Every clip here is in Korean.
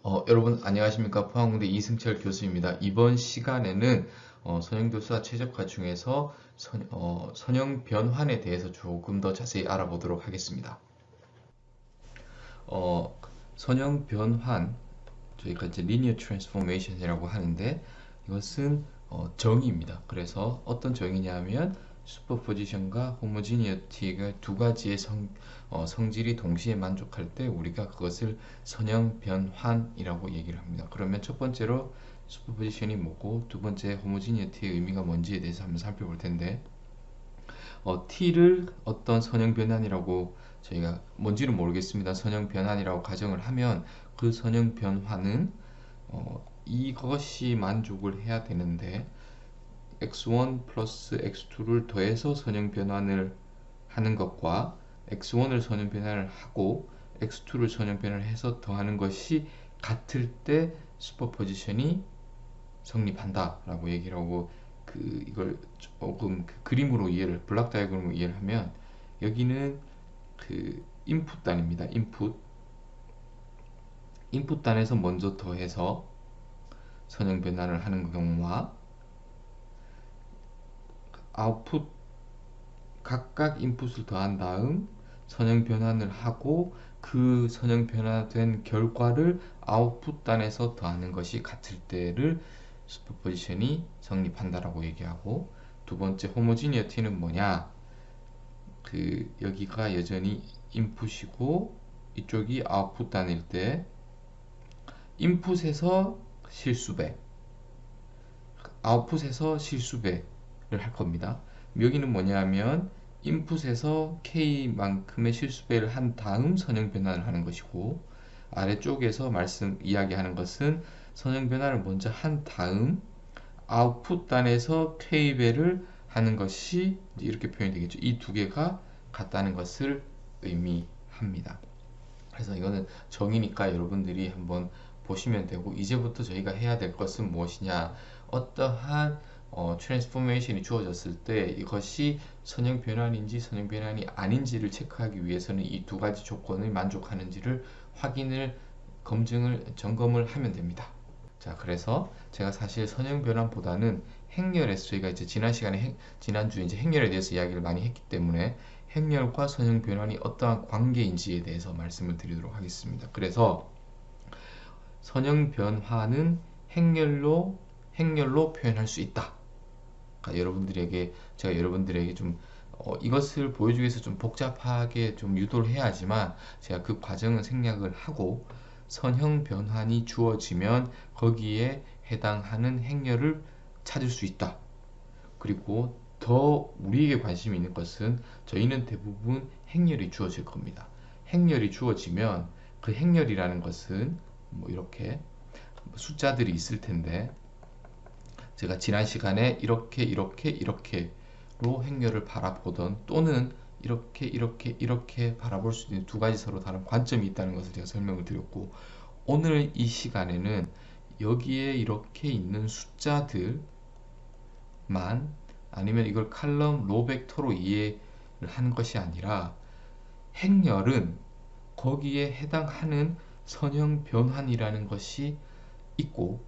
여러분 안녕하십니까. 포항공대 이승철 교수입니다. 이번 시간에는 선형도사 최적화 중에서 선형 변환에 대해서 조금 더 자세히 알아보도록 하겠습니다. 어, 선형 변환, 저희가 이제 linear transformation이라고 하는데 이것은 정의입니다. 그래서 어떤 정의냐면 슈퍼포지션과 호모지니어티가 두 가지의 성질이 동시에 만족할 때 우리가 그것을 선형 변환이라고 얘기를 합니다. 그러면 첫 번째로 슈퍼포지션이 뭐고 두 번째 호모지니어티의 의미가 뭔지에 대해서 한번 살펴볼 텐데 t를 어떤 선형 변환이라고 저희가 뭔지는 모르겠습니다. 선형 변환이라고 가정을 하면 그 선형 변환은 이것이 만족을 해야 되는데 x1 플러스 x2를 더해서 선형 변환을 하는 것과 x1을 선형 변환을 하고 x2를 선형 변환을 해서 더하는 것이 같을 때 슈퍼포지션이 성립한다 라고 얘기를 하고 이걸 조금 그림으로 이해를 블락 다이어그램으로 이해를 하면 여기는 인풋 단입니다. 인풋 단에서 먼저 더해서 선형 변환을 하는 경우와 아웃풋 각각 인풋을 더한 다음 선형 변환을 하고 그 선형 변화된 결과를 아웃풋 단에서 더하는 것이 같을 때를 슈퍼포지션이 성립한다라고 얘기하고, 두 번째 호모지니어티는 뭐냐? 여기가 여전히 인풋이고 이쪽이 아웃풋 단일 때 인풋에서 실수배, 아웃풋에서 실수배를 할 겁니다. 여기는 뭐냐면 인풋에서 K만큼의 실수배를 한 다음 선형 변환을 하는 것이고, 아래쪽에서 이야기하는 것은 선형 변환을 먼저 한 다음 아웃풋 단에서 K배를 하는 것이 이렇게 표현이 되겠죠. 이 두 개가 같다는 것을 의미합니다. 그래서 이거는 정의니까 여러분들이 한번 보시면 되고, 이제부터 저희가 해야 될 것은 무엇이냐, 어떠한 트랜스포메이션이 주어졌을 때 이것이 선형 변환인지 선형 변환이 아닌지를 체크하기 위해서는 이 두 가지 조건을 만족하는지를 점검을 하면 됩니다. 자, 그래서 제가 사실 선형 변환보다는 행렬에서 저희가 이제 지난주에 이제 행렬에 대해서 이야기를 많이 했기 때문에 행렬과 선형 변환이 어떠한 관계인지에 대해서 말씀을 드리도록 하겠습니다. 그래서 선형 변환은 행렬로 표현할 수 있다. 그러니까 제가 여러분들에게 좀 이것을 보여주기 위해서 좀 복잡하게 좀 유도를 해야 하지만 제가 그 과정은 생략을 하고 선형 변환이 주어지면 거기에 해당하는 행렬을 찾을 수 있다. 그리고 더 우리에게 관심이 있는 것은 저희는 대부분 행렬이 주어질 겁니다. 행렬이 주어지면 그 행렬이라는 것은 뭐 이렇게 숫자들이 있을 텐데, 제가 지난 시간에 이렇게로 행렬을 바라보던, 또는 이렇게 바라볼 수 있는 두 가지 서로 다른 관점이 있다는 것을 제가 설명을 드렸고, 오늘 이 시간에는 여기에 이렇게 있는 숫자들만, 아니면 이걸 칼럼 로 벡터로 이해를 하는 것이 아니라 행렬은 거기에 해당하는 선형 변환이라는 것이 있고,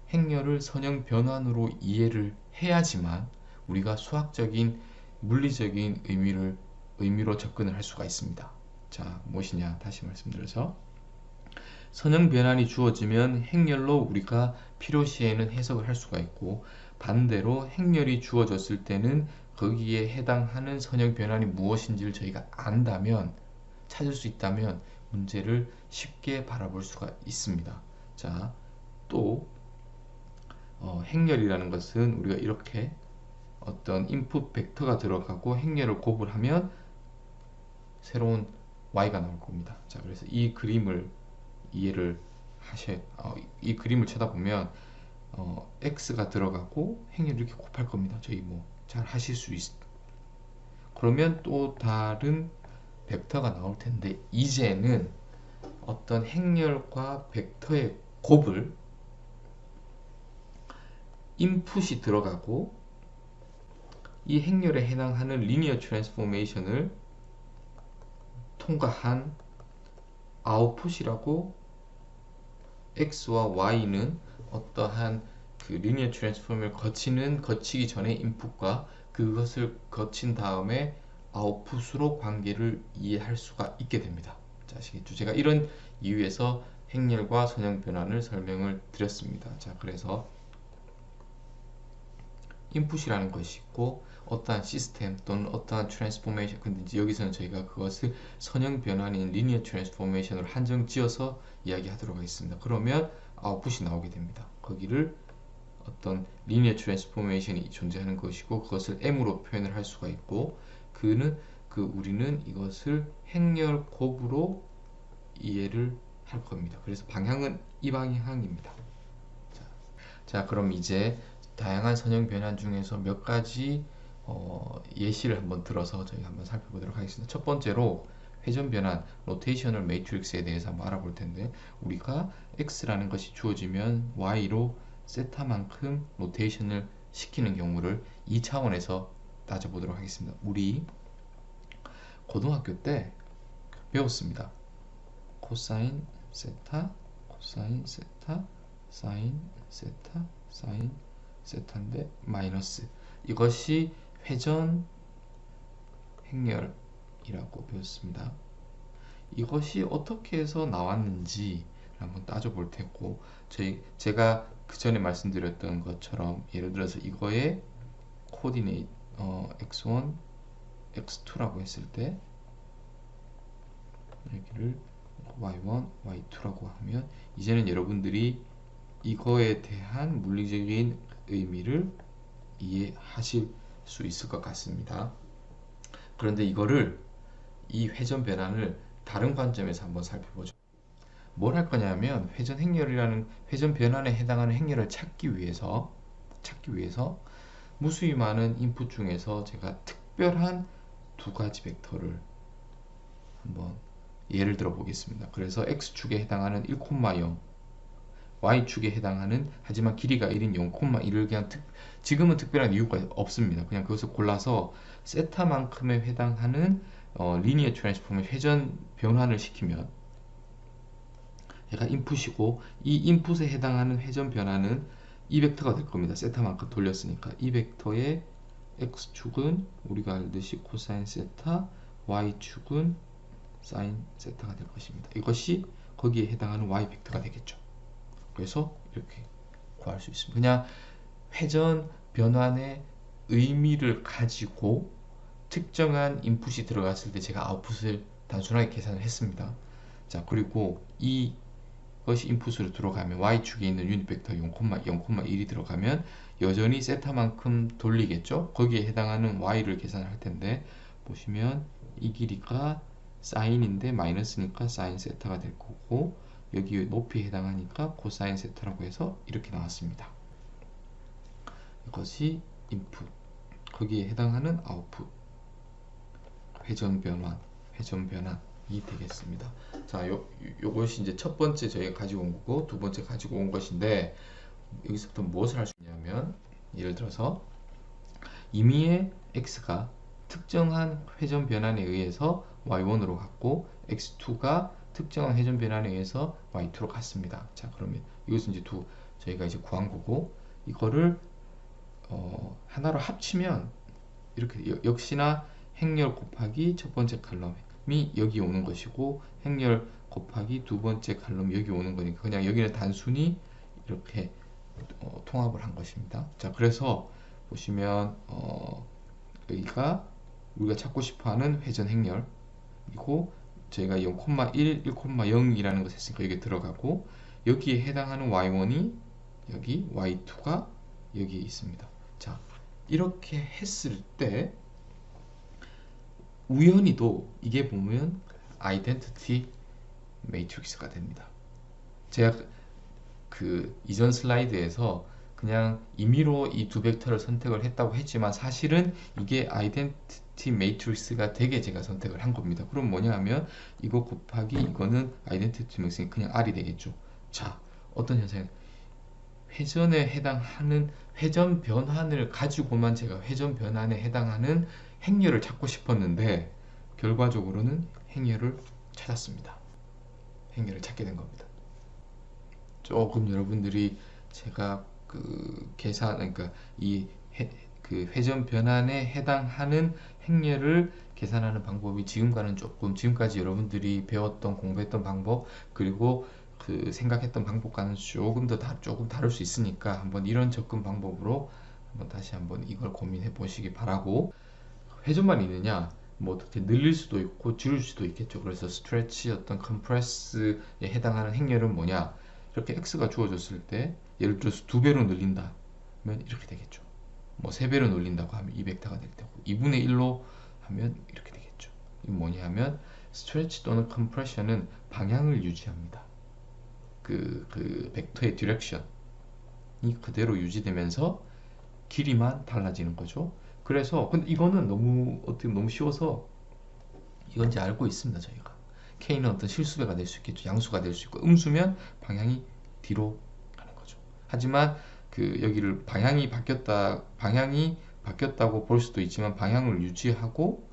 행렬을 선형 변환으로 이해를 해야지만 우리가 수학적인 물리적인 의미로 접근을 할 수가 있습니다. 자, 무엇이냐 다시 말씀드려서, 선형 변환이 주어지면 행렬로 우리가 필요시에는 해석을 할 수가 있고, 반대로 행렬이 주어졌을 때는 거기에 해당하는 선형 변환이 무엇인지를 저희가 안다면, 찾을 수 있다면 문제를 쉽게 바라볼 수가 있습니다. 자, 또 행렬이라는 것은 우리가 이렇게 어떤 인풋 벡터가 들어가고 행렬을 곱을 하면 새로운 y가 나올 겁니다. 자, 그래서 이 그림을 이 그림을 쳐다보면 x가 들어가고 행렬을 이렇게 곱할 겁니다. 저희 뭐 잘 하실 수 그러면 또 다른 벡터가 나올 텐데, 이제는 어떤 행렬과 벡터의 곱을 인풋이 들어가고 이 행렬에 해당하는 리니어 트랜스포메이션을 통과한 아웃풋이라고 x와 y는 어떠한 그 리니어 트랜스폼을 거치기 전에 인풋과 그것을 거친 다음에 아웃풋으로 관계를 이해할 수가 있게 됩니다. 자, 아시겠죠? 제가 이런 이유에서 행렬과 선형 변환을 설명을 드렸습니다. 자, 그래서 인풋이라는 것이 있고 어떠한 시스템 또는 어떠한 트랜스포메이션, 근데 이제 여기서는 저희가 그것을 선형 변환인 리니어 트랜스포메이션으로 한정 지어서 이야기하도록 하겠습니다. 그러면 아웃풋이 나오게 됩니다. 거기를 어떤 리니어 트랜스포메이션이 존재하는 것이고 그것을 m으로 표현을 할 수가 있고 우리는 이것을 행렬 곱으로 이해를 할 겁니다. 그래서 방향은 이 방향입니다. 자, 그럼 이제 다양한 선형 변환 중에서 몇 가지 예시를 한번 들어서 저희가 한번 살펴보도록 하겠습니다. 첫 번째로 회전 변환, 로테이셔널 매트릭스에 대해서 한번 알아볼 텐데, 우리가 x라는 것이 주어지면 y로 세타만큼 로테이션을 시키는 경우를 2차원에서 따져보도록 하겠습니다. 우리 고등학교 때 배웠습니다. 코사인 세타, 코사인 세타, 사인 세타, 사인 세타인데 마이너스, 이것이 회전 행렬이라고 배웠습니다. 이것이 어떻게 해서 나왔는지 한번 따져볼 테고, 제가 그 전에 말씀드렸던 것처럼 예를 들어서 이거의 코디네이트 x1, x2라고 했을 때 여기를 y1, y2라고 하면 이제는 여러분들이 이거에 대한 물리적인 의미를 이해하실 수 있을 것 같습니다. 그런데 이 회전 변환을 다른 관점에서 한번 살펴보죠. 뭘 할 거냐면 회전 변환에 해당하는 행렬을 찾기 위해서 무수히 많은 인풋 중에서 제가 특별한 두 가지 벡터를 한번 예를 들어 보겠습니다. 그래서 x축에 해당하는 1,0, y축에 해당하는, 하지만 길이가 1인 0,1을 그냥 지금은 특별한 이유가 없습니다. 그냥 그것을 골라서 세타만큼에 해당하는 리니어 트랜스폼의 회전 변환을 시키면 얘가 인풋이고, 이 인풋에 해당하는 회전 변환은 이 벡터가 될 겁니다. 세타만큼 돌렸으니까 이 벡터의 x축은 우리가 알듯이 코사인 세타, y축은 사인 세타가 될 것입니다. 이것이 거기에 해당하는 y 벡터가 되겠죠. 그래서 이렇게 구할 수 있습니다. 그냥 회전 변환의 의미를 가지고 특정한 인풋이 들어갔을 때 제가 아웃풋을 단순하게 계산을 했습니다. 자, 그리고 이것이 인풋으로 들어가면 y축에 있는 유닛 벡터 0,1이 들어가면 여전히 세타만큼 돌리겠죠. 거기에 해당하는 y를 계산할 텐데, 보시면 이 길이가 사인인데 마이너스니까 사인 세타가 될 거고, 여기 높이에 해당하니까 코사인 세타라고 해서 이렇게 나왔습니다. 이것이 인풋, 거기에 해당하는 아웃풋, 회전 변환이 되겠습니다. 자, 요것이 이제 첫 번째 저희가 가지고 온 거고, 두 번째 가지고 온 것인데, 여기서부터 무엇을 할 수 있냐면, 예를 들어서 임의의 x가 특정한 회전 변환에 의해서 y1으로 갔고, x2가 특정한 회전 변환에 의해서 y2로 갔습니다. 자, 그러면 이것은 이제 저희가 이제 구한 거고, 이거를 하나로 합치면 이렇게 역시나 행렬 곱하기 첫 번째 칼럼이 여기 오는 것이고, 행렬 곱하기 두 번째 칼럼이 여기 오는 거니까 그냥 여기는 단순히 이렇게 통합을 한 것입니다. 자, 그래서 보시면 여기가 우리가 찾고 싶어하는 회전 행렬이고, 저희가 0,1, 1,0이라는 것을 했으니까 여기 들어가고, 여기에 해당하는 y1이 여기, y2가 여기에 있습니다. 자, 이렇게 했을 때 우연히도 이게 보면 아이덴티티 매트릭스가 됩니다. 제가 그 이전 슬라이드에서 그냥 임의로 이 두 벡터를 선택을 했다고 했지만 사실은 이게 아이덴티티 매트릭스가 되게 제가 선택을 한 겁니다. 그럼 뭐냐 하면 이거 곱하기 이거는 아이덴티티 매트릭스는 그냥 R이 되겠죠. 자, 어떤 현상이 회전에 해당하는 회전 변환을 가지고만 제가 회전 변환에 해당하는 행렬을 찾고 싶었는데 결과적으로는 행렬을 찾았습니다. 행렬을 찾게 된 겁니다. 조금 여러분들이 제가 그 계산, 그러니까 그 회전 변환에 해당하는 행렬을 계산하는 방법이 지금과는 조금, 지금까지 여러분들이 배웠던 공부했던 방법 그리고 그 생각했던 방법과는 조금 다를 수 있으니까 한번 이런 접근 방법으로 한번 다시 한번 이걸 고민해 보시기 바라고. 회전만 있느냐, 뭐 어떻게 늘릴 수도 있고 줄일 수도 있겠죠. 그래서 스트레치, 어떤 컴프레스에 해당하는 행렬은 뭐냐, 이렇게 x가 주어졌을 때 예를 들어서 2배로 늘린다 면 이렇게 되겠죠. 뭐 3배로 늘린다고 하면 200타가 될 테고, 2분의 1로 하면 이렇게 되겠죠. 이 뭐냐 하면 스트레치 또는 컴프레션은 방향을 유지합니다. 그 벡터의 디렉션이 그대로 유지되면서 길이만 달라지는 거죠. 그래서 근데 이거는 어떻게 너무 쉬워서 이건 이제 알고 있습니다. 저희가 K는 어떤 실수배가 될 수 있겠죠. 양수가 될 수 있고, 음수면 방향이 뒤로 가는 거죠. 하지만 그 여기를 방향이 바뀌었다고 볼 수도 있지만, 방향을 유지하고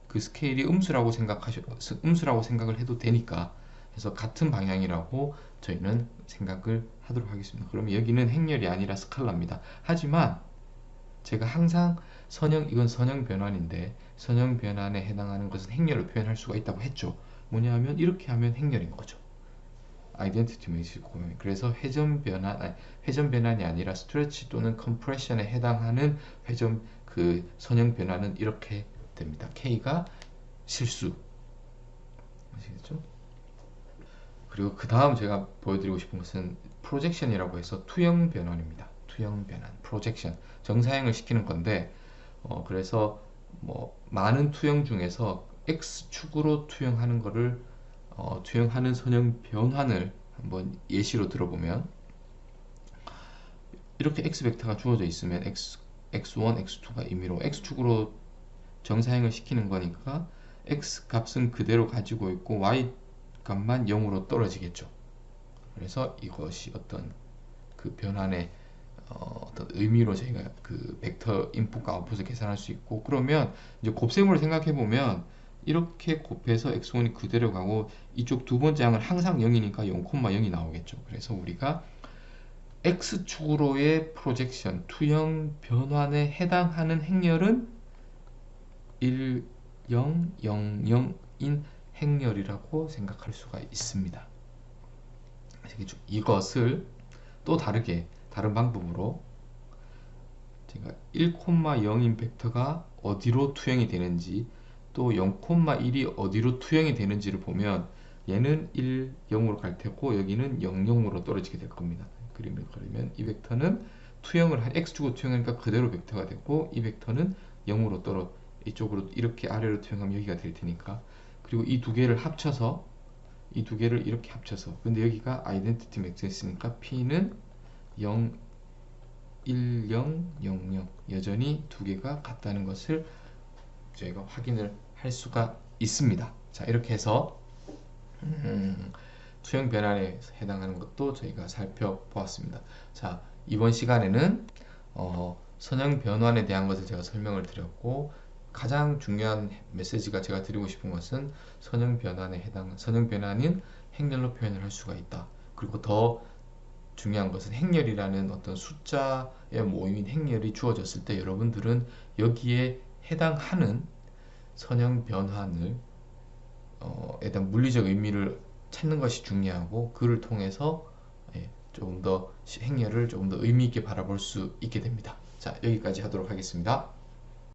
그 스케일이 음수라고 생각을 해도 되니까, 그래서 같은 방향이라고 저희는 생각을 하도록 하겠습니다. 그러면 여기는 행렬이 아니라 스칼라입니다. 하지만 제가 항상 이건 선형 변환인데, 선형 변환에 해당하는 것은 행렬로 표현할 수가 있다고 했죠. 뭐냐 하면 이렇게 하면 행렬인 거죠. 아이덴티티 매트릭스. 그래서 회전 변환이 아니라 스트레치 또는 컴프레션에 해당하는 선형 변환은 이렇게 됩니다. K가 실수. 아시겠죠? 그리고 그 다음 제가 보여드리고 싶은 것은 프로젝션이라고 해서 투영 변환입니다. 투영 변환, 프로젝션, 정사행을 시키는 건데, 그래서 뭐 많은 투영 중에서 x축으로 투영하는 거를 투영하는 선형 변환을 한번 예시로 들어보면, 이렇게 x 벡터가 주어져 있으면 x1, x2가 임의로 x축으로 정사행을 시키는 거니까 x 값은 그대로 가지고 있고 y 값만 0으로 떨어지겠죠. 그래서 이것이 어떤 그 변환의 어떤 의미로 저희가 그 벡터 인풋과 아웃풋을 계산할 수 있고, 그러면 이제 곱셈으로 생각해 보면 이렇게 곱해서 x1이 그대로 가고 이쪽 두 번째 항은 항상 0이니까 0,0이 나오겠죠. 그래서 우리가 x축으로의 프로젝션, 투영 변환에 해당하는 행렬은 1, 0, 0, 0인 행렬이라고 생각할 수가 있습니다. 아시겠죠? 이것을 또 다른 방법으로 제가 1,0인 벡터가 어디로 투영이 되는지, 또 0,1이 어디로 투영이 되는지를 보면 얘는 1, 0으로 갈 테고 여기는 0, 0으로 떨어지게 될 겁니다. 그림을 그리면 이 벡터는 x축으로 투영하니까 그대로 벡터가 되고, 이 벡터는 0으로 이쪽으로 이렇게 아래로 투영하면 여기가 될 테니까, 그리고 이 두 개를 이렇게 합쳐서, 근데 여기가 아이덴티티 매트릭스니까 P는 0, 1, 0, 0, 0 여전히 두 개가 같다는 것을 저희가 확인을 할 수가 있습니다. 자, 이렇게 해서 투영 변환에 해당하는 것도 저희가 살펴보았습니다. 자, 이번 시간에는 선형 변환에 대한 것을 제가 설명을 드렸고, 가장 중요한 메시지가 제가 드리고 싶은 것은 선형 변환은 행렬로 표현을 할 수가 있다. 그리고 더 중요한 것은 행렬이라는 어떤 숫자의 모임인 행렬이 주어졌을 때 여러분들은 여기에 해당하는 선형 변환을 대한 물리적 의미를 찾는 것이 중요하고, 그를 통해서 조금 더 행렬을 조금 더 의미 있게 바라볼 수 있게 됩니다. 자, 여기까지 하도록 하겠습니다.